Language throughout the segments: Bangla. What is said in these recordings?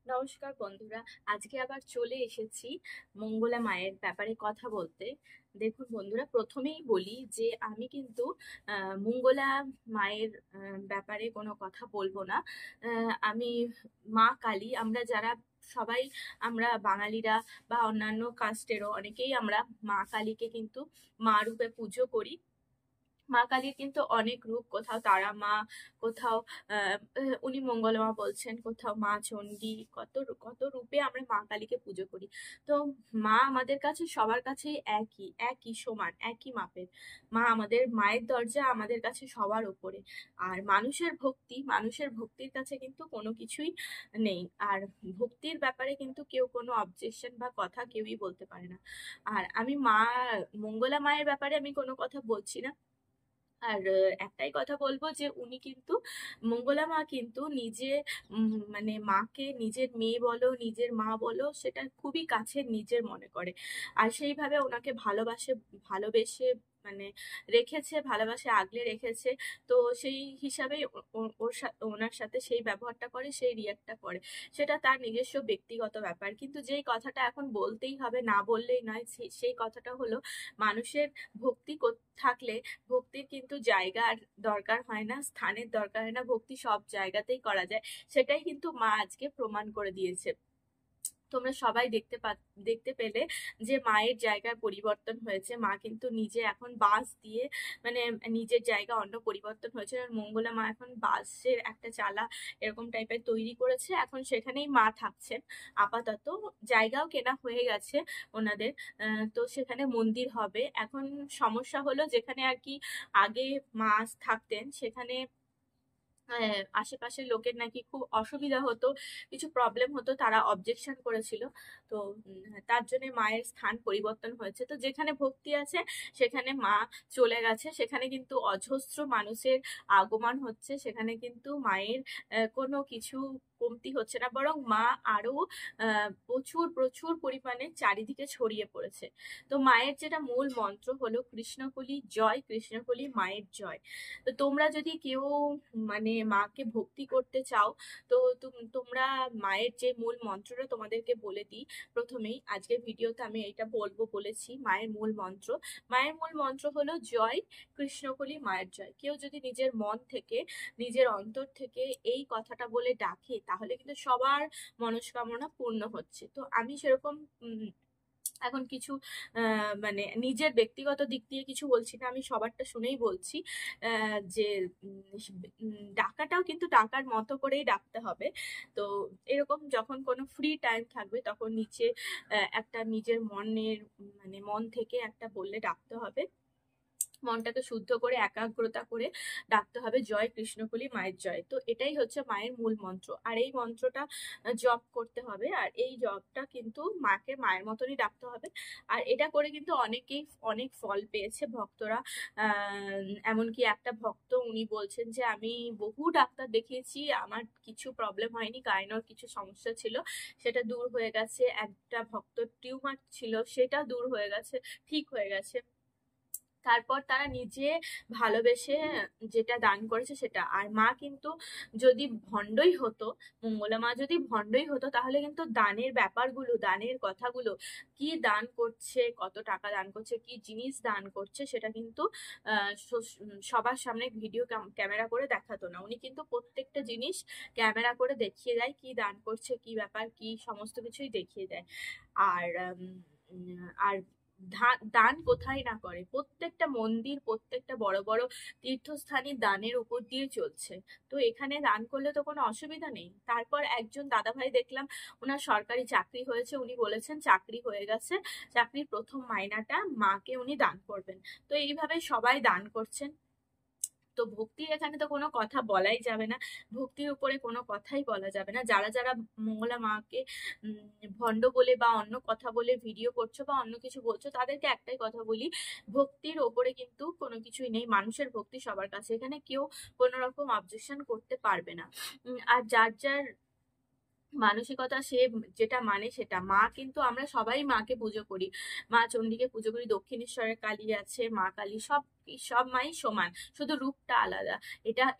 নমস্কার বন্ধুরা, আজকে আবার চলে এসেছি মঙ্গলা মায়ের ব্যাপারে কথা বলতে। দেখুন বন্ধুরা, প্রথমেই বলি যে আমি কিন্তু মঙ্গলা মায়ের ব্যাপারে কোনো কথা বলবো না। আমি মা কালী, আমরা যারা সবাই, আমরা বাঙালিরা বা অন্যান্য কাস্টেরও অনেকেই আমরা মা কালীকে কিন্তু মা রূপে পুজো করি। মা কালীর কিন্তু অনেক রূপ, কোথাও তারা মা, কোথাও উনি মঙ্গলা মা বলছেন, কোথাও মা চণ্ডী, কত রূপে আমরা মা কালীকে পুজো করি। তো মা আমাদের কাছে সবার কাছেই একই একই সমান, একই মাপের। মা আমাদের, মায়ের দরজা আমাদের কাছে সবার উপরে। আর মানুষের ভক্তির কাছে কিন্তু কোনো কিছুই নেই। আর ভক্তির ব্যাপারে কিন্তু কেউ কোনো অবজেকশন বা কথা কেউই বলতে পারে না। আর আমি মঙ্গলা মায়ের ব্যাপারে আমি কোনো কথা বলছি না। আর একটাই কথা বলবো যে উনি কিন্তু, মঙ্গলা মা কিন্তু নিজে মানে মাকে নিজের মেয়ে বলো, নিজের মা বলো, সেটা খুবই কাছের নিজের মনে করে। আর সেইভাবে ওনাকে ভালোবেসে মানে রেখেছে, ভালোবাসে আগলে রেখেছে। তো সেই হিসাবেই ওনার সাথে সেই ব্যবহারটা করে, সেই রিয়াক্টটা করে। সেটা তার নিজস্ব ব্যক্তিগত ব্যাপার। কিন্তু যেই কথাটা এখন বলতেই হবে, না বললেই নয়, সেই কথাটা হলো, মানুষের ভক্তি থাকলে ভক্তির কিন্তু জায়গার দরকার হয় না, স্থানের দরকার হয় না, ভক্তি সব জায়গাতেই করা যায়। সেটাই কিন্তু মা আজকে প্রমাণ করে দিয়েছে। তোমরা সবাই দেখতে পেলে যে মায়ের জায়গার পরিবর্তন হয়েছে। মা কিন্তু নিজে এখন বাঁশ দিয়ে, মানে নিজের জায়গা অন্য পরিবর্তন হয়েছে। আর মঙ্গলা মা এখন বাঁশের একটা চালা এরকম টাইপের তৈরি করেছে, এখন সেখানেই মা থাকছেন আপাতত। জায়গাও কেনা হয়ে গেছে ওনাদের। তো সেখানে মন্দির হবে। এখন সমস্যা হলো, যেখানে আর কি আগে মা থাকতেন, সেখানে আশেপাশের লোকের নাকি খুব অসুবিধা হতো, কিছু প্রবলেম হতো, তারা অবজেকশন করেছিল। তো তার জন্য মায়ের স্থান পরিবর্তন হয়েছে। তো যেখানে ভক্তি আছে সেখানে মা চলে গেছে, সেখানে কিন্তু অজস্র মানুষের আগমন হচ্ছে, সেখানে কিন্তু মায়ের কোনো কিছু কমতি হচ্ছে না, বরং মা আরো প্রচুর প্রচুর পরিমাণে চারিদিকে ছড়িয়ে পড়েছে। তো মায়ের যেটা মূল মন্ত্র হলো কৃষ্ণকলি জয়, কৃষ্ণকলি মায়ের জয়। তো তোমরা যদি কেউ মানে মাকে ভক্তি করতে চাও, তো তোমরা মায়ের যে মূল মন্ত্রটা তোমাদেরকে বলে দিই। প্রথমেই আজকের ভিডিওতে আমি এটা বলবো বলেছি, মায়ের মূল মন্ত্র হলো জয় কৃষ্ণকলি মায়ের জয়। কেউ যদি নিজের মন থেকে, নিজের অন্তর থেকে এই কথাটা বলে ডাকে, তাহলে কিন্তু সবার মনস্কামনা পূর্ণ হচ্ছে। তো আমি সেরকম এখন কিছু মানে নিজের ব্যক্তিগত দিক দিয়ে কিছু বলছি না, আমি সবারটা শুনেই বলছি। যে ডাকাটাও কিন্তু ডাকার মতো করেই ডাকতে হবে। তো এরকম যখন কোনো ফ্রি টাইম থাকবে, তখন নিচে একটা নিজের মন থেকে একটা বললে ডাকতে হবে, মনটাকে শুদ্ধ করে একাগ্রতা করে ডাকতে হবে, জয় কৃষ্ণকলি মায়ের জয়। তো এটাই হচ্ছে মায়ের মূল মন্ত্র। আর এই মন্ত্রটা জপ করতে হবে, আর এই জপটা কিন্তু মাকে মায়ের মতনই ডাকতে হবে। আর এটা করে কিন্তু অনেকেই অনেক ফল পেয়েছে ভক্তরা। এমনকি একটা ভক্ত, উনি বলছেন যে আমি বহু ডাক্তার দেখিয়েছি, আমার কিছু প্রবলেম হয়নি, গাইনোর কিছু সমস্যা ছিল, সেটা দূর হয়ে গেছে। একটা ভক্ত টিউমার ছিল, সেটা দূর হয়ে গেছে, ঠিক হয়ে গেছে। তারপর তারা নিজে ভালোবেসে যেটা দান করেছে সেটা। আর মা কিন্তু যদি ভণ্ডই হতো, মঙ্গলা মা যদি ভণ্ডই হতো, তাহলে কিন্তু দানের ব্যাপারগুলো, দানের কথাগুলো, কি দান করছে, কত টাকা দান করছে, কি জিনিস দান করছে, সেটা কিন্তু সবার সামনে ভিডিও ক্যামেরা করে দেখাতো না। উনি কিন্তু প্রত্যেকটা জিনিস ক্যামেরা করে দেখিয়ে দেয়, কি দান করছে, কি ব্যাপার, কি সমস্ত কিছুই দেখিয়ে দেয়। আর আর দান কোথায় না করে, প্রত্যেকটা মন্দির, প্রত্যেকটা বড় বড় তীর্থস্থানে দানের উপর দিয়ে চলছে। তো এখানে দান করলে তো কোনো অসুবিধা নেই। তারপর একজন দাদাভাই দেখলাম, ওনার সরকারি চাকরি হয়েছে, উনি বলেছেন চাকরি হয়ে গেছে, চাকরির প্রথম মাইনাটা মাকে উনি দান করবেন। তো এইভাবে সবাই দান করছেন। তো ভক্তির এখানে তো কোনো কথা বলাই যাবে না, ভক্তির উপরে কোনো কথাই বলা যাবে না। যারা যারা মঙ্গলা মাকে ভণ্ড বলে বা অন্য কথা বলে ভিডিও করছো বা অন্য কিছু বলছো, তাদেরকে একটাই কথা বলি, ভক্তির ওপরে কিন্তু কোনো কিছুই নেই। মানুষের ভক্তি সবার কাছে, এখানে কেউ কোনো রকম অবজেকশন করতে পারবে না। আর যার যার মানসিকতা, সে যেটা মানে সেটা। মা কিন্তু আমরা সবাই মাকে পুজো করি, মা চণ্ডীকে পুজো করি, দক্ষিণেশ্বরের কালী আছে, মা কালী, সব সব মাই সমান, শুধু রূপটা আলাদা।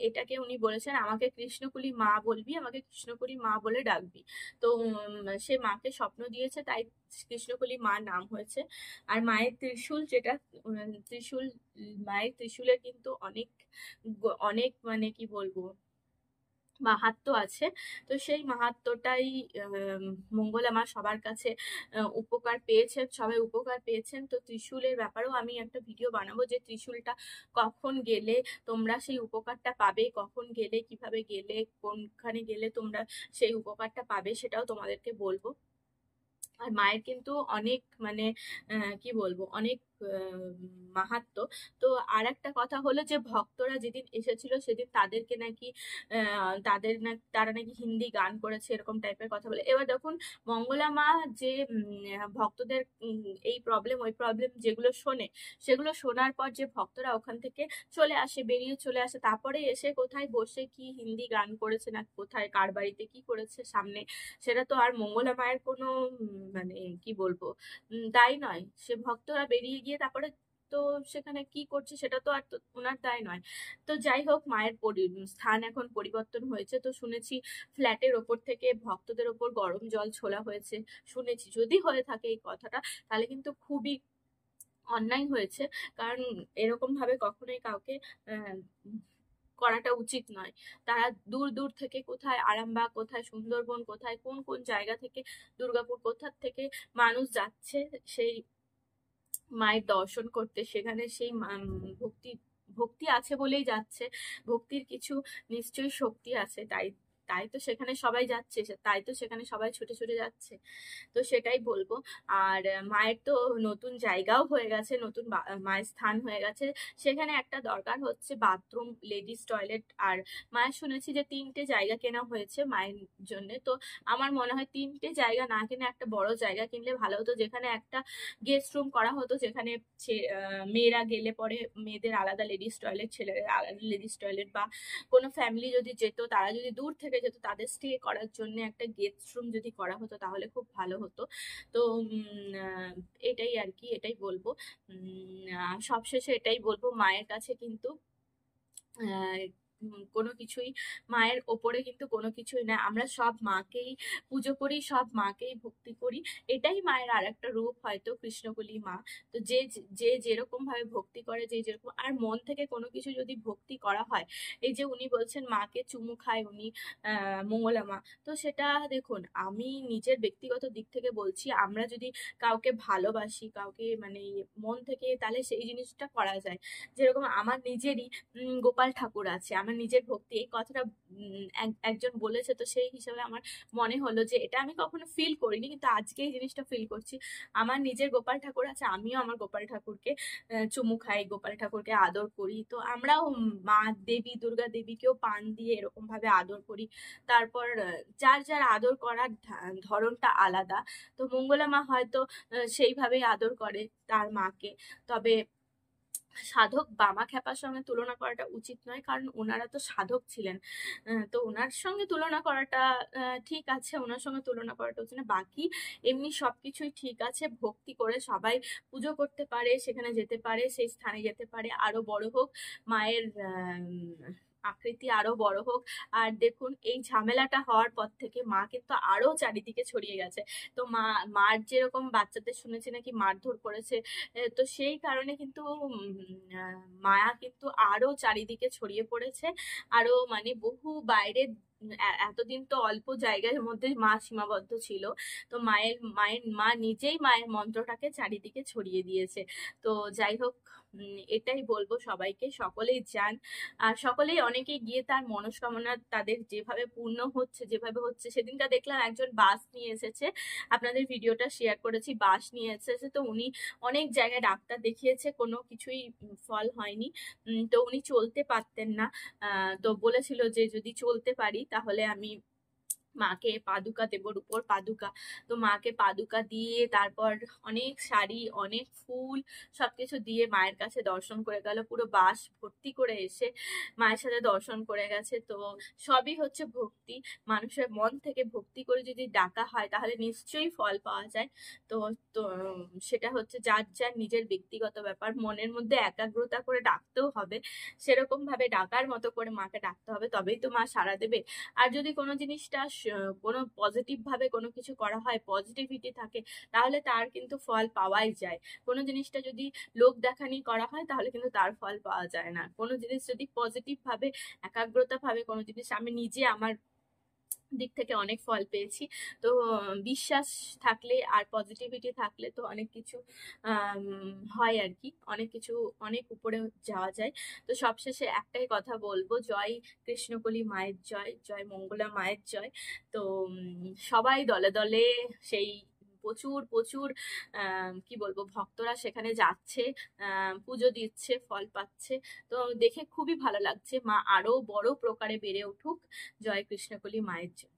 এটাকে উনি বলেছেন, আমাকে কৃষ্ণকুলি মা বলবি, আমাকে কৃষ্ণকুলি মা বলে ডাকবি। তো সে মাকে স্বপ্ন দিয়েছে, তাই কৃষ্ণকুলি মা নাম হয়েছে। আর মায়ের ত্রিশূল যেটা, ত্রিশূল, মায়ের ত্রিশূলের কিন্তু অনেক অনেক মানে কি বলবো মাহাত্ম্য আছে। তো সেই মাহাত্ম্যটাই মঙ্গলা মা সবার কাছে উপকার পেয়েছেন, সবাই উপকার পেয়েছেন। তো ত্রিশূলের ব্যাপারেও আমি একটা ভিডিও বানাবো, যে ত্রিশূলটা কখন গেলে তোমরা সেই উপকারটা পাবে, কখন গেলে, কিভাবে গেলে, কোনখানে গেলে তোমরা সেই উপকারটা পাবে, সেটাও তোমাদেরকে বলবো। আর মায়ের কিন্তু অনেক মানে কি বলবো অনেক মাহাত্ম্য। তো আর একটা কথা হলো যে ভক্তরা যেদিন এসেছিল সেদিন তাদেরকে নাকি তারা নাকি হিন্দি গান করেছে, এরকম টাইপের কথা বলে। এবার দেখুন, মঙ্গলা মা যে ভক্তদের এই প্রবলেম ওই প্রবলেম যেগুলো শোনে, সেগুলো শোনার পর যে ভক্তরা ওখান থেকে চলে আসে, বেরিয়ে চলে আসে, তারপরে এসে কোথায় বসে কি হিন্দি গান করেছে না কোথায় কার বাড়িতে কি করেছে সামনে, সেটা তো আর মঙ্গলা মায়ের কোনো মানে কি বলবো দায় নয়। সে ভক্তরা বেরিয়ে গিয়ে তারপরে তো সেখানে কি করছে সেটা তো আর ওনার দায় নয়। তো যাই হোক, মায়ের স্থান এখন পরিবর্তন হয়েছে। তো শুনেছি ফ্ল্যাটের ওপর থেকে ভক্তদের ওপর গরম জল ছোলা হয়েছে, শুনেছি। যদি হয়ে থাকে এই কথাটা, তাহলে কিন্তু খুবই অন্যায় হয়েছে। কারণ এরকম ভাবে কখনোই কাউকে আহ করাটা উচিত নয়। তারা দূর দূর থেকে, কোথায় আরামবাগ, কোথায় সুন্দরবন, কোথায় কোন কোন জায়গা থেকে, দুর্গাপুর, কোথা থেকে মানুষ যাচ্ছে সেই মায়ের দর্শন করতে। সেখানে সেই ভক্তি ভক্তি আছে বলেই যাচ্ছে, ভক্তির কিছু নিশ্চয়ই শক্তি আছে, তাই তাই তো সেখানে সবাই যাচ্ছে, তাই তো সেখানে সবাই ছুটে ছুটে যাচ্ছে। তো সেটাই বলবো। আর মায়ের তো নতুন জায়গাও হয়ে গেছে, নতুন মায়ের স্থান হয়ে গেছে। সেখানে একটা দরকার হচ্ছে বাথরুম, লেডিস টয়লেট। আর মায়ের শুনেছি যে 3টে জায়গা কেনা হয়েছে মায়ের জন্য। তো আমার মনে হয় 3টে জায়গা না কিনে একটা বড় জায়গা কিনলে ভালো হতো, যেখানে একটা গেস্ট রুম করা হতো, যেখানে মেয়েরা গেলে পরে মেয়েদের আলাদা লেডিস টয়লেট, ছেলেদের আলাদা লেডিস টয়লেট, বা কোনো ফ্যামিলি যদি যেত, তারা যদি দূর থেকে যেত, তাদের স্টে করার জন্য একটা গেস্ট রুম যদি করা হতো তাহলে খুব ভালো হতো। তো এটাই আর কি, এটাই বলবো। সবশেষে এটাই বলবো, মায়ের কাছে কিন্তু কোনো কিছুই, মায়ের ওপরে কিন্তু কোনো কিছুই না। আমরা সব মাকেই পুজো করি, সব মাকেই ভক্তি করি। এটাই মায়ের আর একটা রূপ, হয়তো কৃষ্ণকলি মা। তো যে যে যেরকম ভাবে ভক্তি করে, যে যেরকম, আর মন থেকে কোনো কিছু যদি ভক্তি করা হয়, এই যে উনি বলছেন মাকে চুমু খায় উনি, মঙ্গলা মা, তো সেটা দেখুন, আমি নিজের ব্যক্তিগত দিক থেকে বলছি, আমরা যদি কাউকে ভালোবাসি, কাউকে মানে মন থেকে, তাহলে সেই জিনিসটা করা যায়। যেরকম আমার নিজেরই গোপাল ঠাকুর আছে, আমার নিজের ভক্তি, এই কথাটা একজন বলেছে, তো সেই হিসাবে আমার মনে হলো যে এটা আমি কখনো ফিল করিনি, কিন্তু আজকে এই জিনিসটা ফিল করছি। আমার নিজের গোপাল ঠাকুর আছে, আমিও আমার গোপাল ঠাকুরকে চুমু খাই, গোপাল ঠাকুরকে আদর করি। তো আমরাও মা দেবী, দুর্গা দেবীকেও পান দিয়ে এরকম ভাবে আদর করি। তারপর যার যার আদর করার ধরনটা আলাদা। তো মঙ্গলা মা হয়তো সেইভাবেই আদর করে তার মাকে। তবে সাধক বামা খ্যাপার সঙ্গে তুলনা করাটা উচিত নয়, কারণ ওনারা তো সাধক ছিলেন। তো ওনার সঙ্গে তুলনা করাটা ঠিক আছে, ওনার সঙ্গে তুলনা করাটা উচিত না। বাকি এমনি সবকিছুই ঠিক আছে, ভক্তি করে সবাই পুজো করতে পারে, সেখানে যেতে পারে, সেই স্থানে যেতে পারে, আরো বড় হোক মায়ের আকৃতি, আরো বড় হোক। আর দেখুন, এই ঝামেলাটা হওয়ার পর থেকে মা কিন্তু আরো চারিদিকে ছড়িয়ে গেছে। তো মার যেরকম বাচ্চাদের শুনেছি নাকি মারধর করেছে, তো সেই কারণে কিন্তু মায়া কিন্তু আরো চারিদিকে ছড়িয়ে পড়েছে। আরো মানে বহু বাইরে, এতদিন তো অল্প জায়গার মধ্যে মা সীমাবদ্ধ ছিল। তো মা নিজেই মায়ের মন্ত্রটাকে চারিদিকে ছড়িয়ে দিয়েছে। তো যাই হোক, এটাই বলবো সবাইকে, সকলেই যান। আর সকলেই, অনেকে গিয়ে তার মনস্কামনা তাদের যেভাবে পূর্ণ হচ্ছে, যেভাবে হচ্ছে। সেদিনটা দেখলাম একজন বাস নিয়ে এসেছে, আপনাদের ভিডিওটা শেয়ার করেছি, বাস নিয়ে এসেছে। তো উনি অনেক জায়গায় ডাক্তার দেখিয়েছে, কোনো কিছুই ফল হয়নি। তো উনি চলতে পারতেন না। তো বলেছিল যে যদি চলতে পারি তাহলে আমি মাকে পাদুকা দেবর উপর পাদুকা, তো মাকে পাদুকা দিয়ে তারপর অনেক শাড়ি অনেক ফুল সবকিছু দিয়ে মায়ের কাছে দর্শন করে গেল, পুরো বাস ভর্তি করে এসে মায়ের সাথে দর্শন করে গেছে। তো সবই হচ্ছে ভক্তি, মানুষের মন থেকে ভক্তি করে যদি ডাকা হয় তাহলে নিশ্চয়ই ফল পাওয়া যায়। তো তো সেটা হচ্ছে যার যার নিজের ব্যক্তিগত ব্যাপার, মনের মধ্যে একাগ্রতা করে ডাকতেও হবে, সেরকম ভাবে ডাকার মতো করে মাকে ডাকতে হবে, তবেই তো মা সাড়া দেবে। আর যদি কোনো জিনিসটা কোনো পজিটিভ ভাবে কোনো কিছু করা হয়, পজিটিভিটি থাকে, তাহলে তার কিন্তু ফল পাওয়াই যায়। কোনো জিনিসটা যদি লোক দেখানি করা হয় তাহলে কিন্তু তার ফল পাওয়া যায় না। কোনো জিনিস যদি পজিটিভ ভাবে একাগ্রতা ভাবে কোনো জিনিস, আমি নিজে আমার দিক থেকে অনেক ফল পেয়েছি। তো বিশ্বাস থাকলে আর পজিটিভিটি থাকলে তো অনেক কিছু হয় আর কি, অনেক কিছু অনেক উপরে যাওয়া যায়। তো সবশেষে একটাই কথা বলবো, জয় কৃষ্ণকলি মায়ের জয়, জয় মঙ্গলা মায়ের জয়। তো সবাই দলে দলে সেই প্রচুর প্রচুর কি বলবো ভক্তরা সেখানে যাচ্ছে, পুজো দিচ্ছে, ফল পাচ্ছে। তো দেখে খুবই ভালো লাগছে, মা আরো বড় প্রকারে বেড়ে উঠুক। জয় কৃষ্ণকলি মায়ের জয়।